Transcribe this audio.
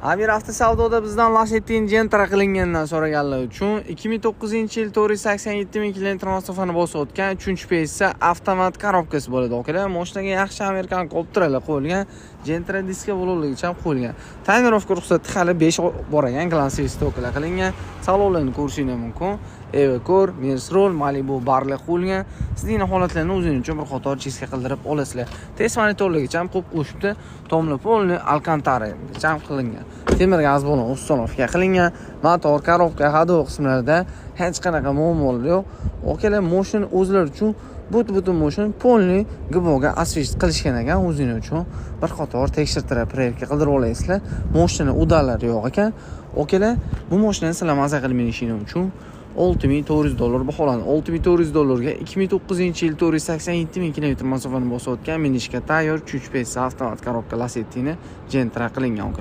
Amir avtosavdoda bizdan Lacetti Gentra qilingandan so'raganlar uchun 2009-yil 487 ming kilometr masofani bosib o'tgan 3-peysa avtomat korobkasi bo'ladi. Okalar, mashinaga yaxshi amerikan kopterlar qo'yilgan, Gentra diska bo'loligicha ham qo'yilgan. Tonirovka ruxsati hali 5 bor ekan, Glansy stokalar qilingan. Salonlarni ko'rishingiz mumkin. Evacor, Mersroll, Malibu barlar qo'yilgan. Sizning holatlarni o'zingiz uchun bir qator cheska qildirib olasizlar. Test monitorligicha ham qo'yib qo'shibdi. Tomli polni Alcantaraga ham qilingan. Temir gaz balon ustonovka qilingan. Motor, korobka, hado qismlarida hech qanaqa muammolar yo'q. Okalar, mashina o'zlari uchun butun mashina polni GBOga asfalt qilishgan ekan, o'zingiz uchun bir qator tekshirtirib, proverka qildirib olasizlar. Mashina udalari yo'q ekan. Okalar, bu mashinani sizlar maza qilib minishingiz uchun $6,400 baholandi. $6,400 ga 2009-yil 487 ming kilometr masofani bosib o'tgan minishga tayyor 3-peysa avtomat korobka Lacetti'ni Gentra qilingan.